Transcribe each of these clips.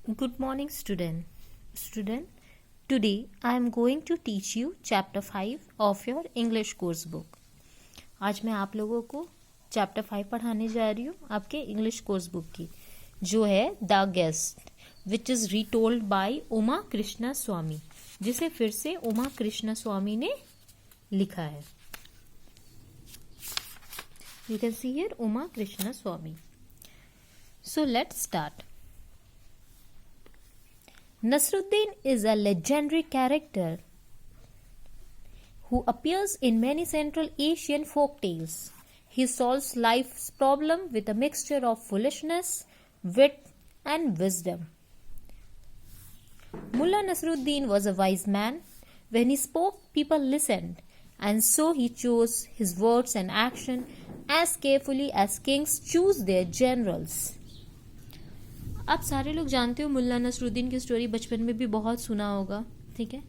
Good morning, student. Today I am going to teach you chapter 5 of your English course book. आज मैं आप लोगों को chapter 5 पढ़ाने जा रही हूँ आपके इंग्लिश कोर्स बुक की, जो है the guest, which is retold by Uma Krishnaswami, जिसे फिर से उमा कृष्णा स्वामी ने लिखा है. You can see here Uma Krishna Swami. So let's start. Nasruddin is a legendary character who appears in many Central Asian folk tales. He solves life's problem with a mixture of foolishness, wit, and wisdom. Mullah Nasruddin was a wise man. When he spoke, people listened, and so he chose his words and action as carefully as kings choose their generals. आप सारे लोग जानते हो मुल्ला नसरुद्दीन की story, बचपन में भी बहुत सुना होगा, ठीक है.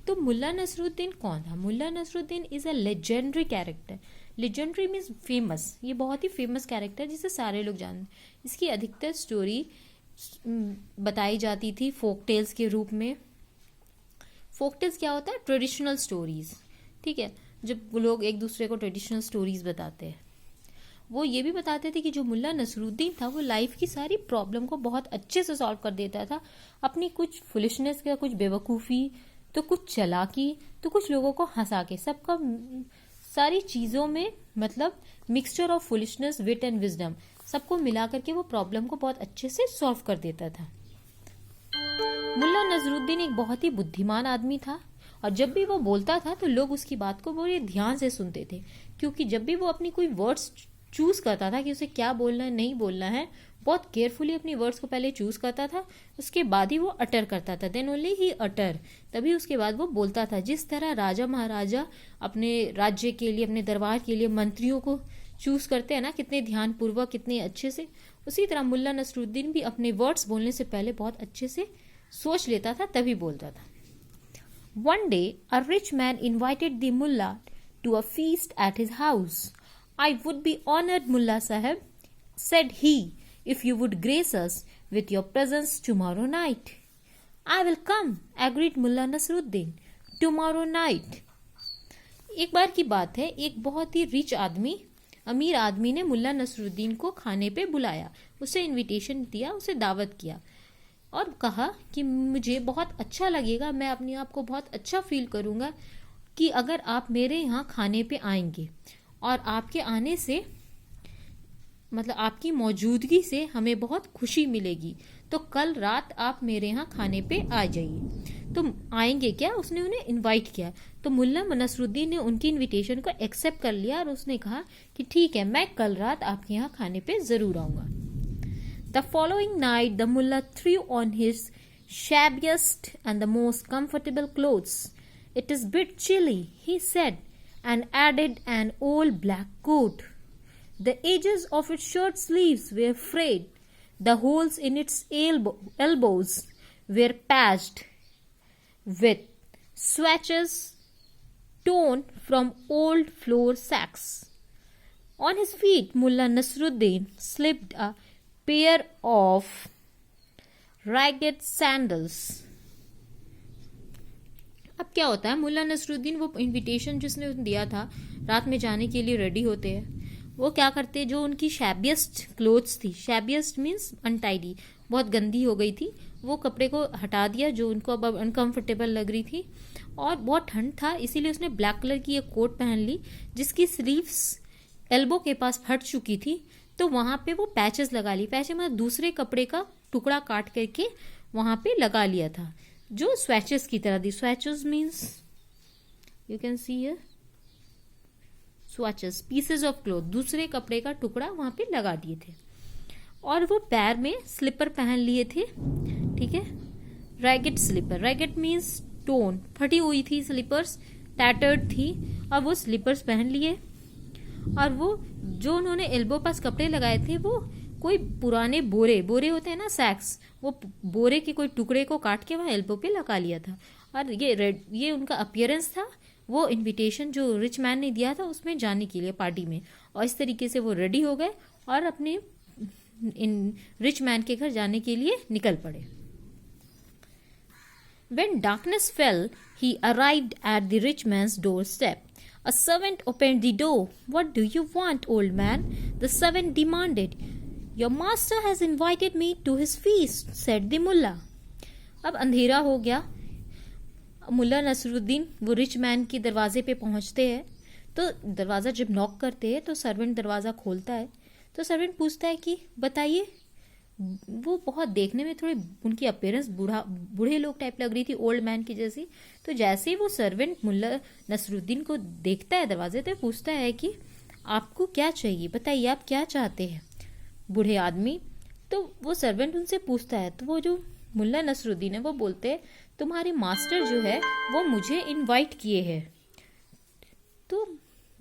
तो मुल्ला नसरुद्दीन कौन था? Mulla Nasruddin is a legendary character. Legendary means famous. ये बहुत ही फेमस कैरेक्टर जिसे सारे लोग जानते हैं. इसकी अधिकतर स्टोरी बताई जाती थी फोक टेल्स के रूप में. फोक टेल्स क्या होता है? ट्रेडिशनल स्टोरीज, ठीक है. जब लोग एक दूसरे को ट्रेडिशनल स्टोरीज बताते हैं, वो ये भी बताते थे कि जो मुल्ला नसरुद्दीन था वो लाइफ की सारी प्रॉब्लम को बहुत अच्छे से सॉल्व कर देता था. अपनी कुछ फुलिशनेस का, कुछ बेवकूफ़ी, तो कुछ चालाकी, तो कुछ लोगों को हंसा के, सबका सारी चीज़ों में मतलब mixture of foolishness, wit and wisdom, सबको मिला करके वो प्रॉब्लम को बहुत अच्छे से सॉल्व कर देता था. मुल्ला नसरुद्दीन एक बहुत ही बुद्धिमान आदमी था, और जब भी वो बोलता था तो लोग उसकी बात को बड़े ध्यान से सुनते थे, क्योंकि जब भी वो अपनी कोई वर्ड्स चूज करता था कि उसे क्या बोलना है, नहीं बोलना है, बहुत केयरफुली अपनी वर्ड्स को पहले चूज करता था, उसके बाद ही वो अटर करता था. देन ओनली ही अटर, तभी उसके बाद वो बोलता था. जिस तरह राजा महाराजा अपने राज्य के लिए, अपने दरबार के लिए मंत्रियों को चूज करते हैं ना, कितने ध्यानपूर्वक, कितने अच्छे से, उसी तरह मुल्ला नसरुद्दीन भी अपने वर्ड्स बोलने से पहले बहुत अच्छे से सोच लेता था, तभी बोलता था. One day, a rich man invited the mullah to a feast at his house. I would be honored, Mullah Sahib, said he, if you would grace us with your presence tomorrow night. I will come, agreed Mullah Nasruddin. Tomorrow night. एक बार की बात है, एक बहुत ही rich आदमी, अमीर आदमी ने मुल्ला नसरुद्दीन को खाने पे बुलाया, उसे इनविटेशन दिया, उसे दावत किया और कहा कि मुझे बहुत अच्छा लगेगा, मैं अपने आप को बहुत अच्छा फील करूँगा कि अगर आप मेरे यहाँ खाने पे आएंगे, और आपके आने से मतलब आपकी मौजूदगी से हमें बहुत खुशी मिलेगी, तो कल रात आप मेरे यहाँ खाने पे आ जाइए. तो आएंगे क्या? उसने उन्हें इनवाइट किया. तो मुल्ला नसरुद्दीन ने उनकी इनविटेशन को एक्सेप्ट कर लिया और उसने कहा कि ठीक है, मैं कल रात आपके यहाँ खाने पे ज़रूर आऊँगा. The following night, the mullah threw on his shabbiest and the most comfortable clothes. It is bit chilly, he said, and added an old black coat. The edges of its shirt sleeves were frayed. The holes in its elbows were patched with swatches torn from old flour sacks. On his feet, Mullah Nasruddin slipped a pair of ragged sandals. अब क्या होता है, मुल्ला नसरुद्दीन वो invitation जिसने दिया था रात में जाने के लिए रेडी होते हैं. वो क्या करते हैं, जो उनकी शैबियस्ट क्लोथ्स थी, शैबियस्ट मीन्स अनटाइडी, बहुत गंदी हो गई थी, वो कपड़े को हटा दिया जो उनको अब अनकंफर्टेबल लग रही थी, और बहुत ठंड था, इसीलिए उसने ब्लैक कलर की एक कोट पहन ली जिसकी स्लीव्स एल्बो के पास फट चुकी थी. तो वहाँ पे वो पैचेस लगा ली. पैचे मतलब दूसरे कपड़े का टुकड़ा काट करके वहाँ पे लगा लिया था, जो स्वैचेस की तरह थी. Swatches means you can see here, swatches, pieces of cloth, दूसरे कपड़े का टुकड़ा वहां पे लगा दिए थे. और वो पैर में स्लीपर पहन लिए थे, ठीक है, रैगेट स्लीपर. रैगेट मीन्स टोन, फटी हुई थी स्लीपर्स, टैटर्ड थी, और वो स्लीपर्स पहन लिए. और वो जो उन्होंने एल्बो पास कपड़े लगाए थे, वो कोई पुराने बोरे होते हैं ना, सैक्स, वो बोरे के कोई टुकड़े को काट के वहाँ एल्बो पे लगा लिया था. और ये उनका अपीयरेंस था, वो इनविटेशन जो रिच मैन ने दिया था उसमें जाने के लिए, पार्टी में. और इस तरीके से वो रेडी हो गए और अपने इन रिच मैन के घर जाने के लिए निकल पड़े. When darkness fell, he arrived at the rich man's doorstep. A servant opened the door. "What do you want, old man?" the servant demanded. "Your master has invited me to his feast," said the mullah. अब अंधेरा हो गया. मुल्ला नसरुद्दीन वो rich man के दरवाजे पे पहुंचते हैं. तो दरवाज़ा जब नॉक करते हैं तो सर्वेंट दरवाज़ा खोलता है. तो सर्वेंट पूछता है कि बताइए. वो बहुत देखने में थोड़े उनकी अपीयरेंस बूढ़े लोग टाइप लग रही थी, ओल्ड मैन की जैसी. तो जैसे ही वो सर्वेंट मुल्ला नसरुद्दीन को देखता है दरवाजे पे, पूछता है कि आपको क्या चाहिए, बताइए आप क्या चाहते हैं बूढ़े आदमी. तो वो सर्वेंट उनसे पूछता है. तो वो जो मुल्ला नसरुद्दीन है वो बोलते हैं तुम्हारे मास्टर जो है वो मुझे इनवाइट किए हैं. तो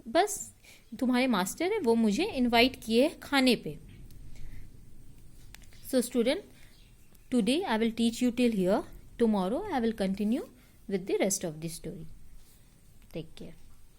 बस तुम्हारे मास्टर है वो मुझे इनवाइट किए हैं खाने पे. So student, today I will teach you till here. Tomorrow I will continue with the rest of the story. Take care.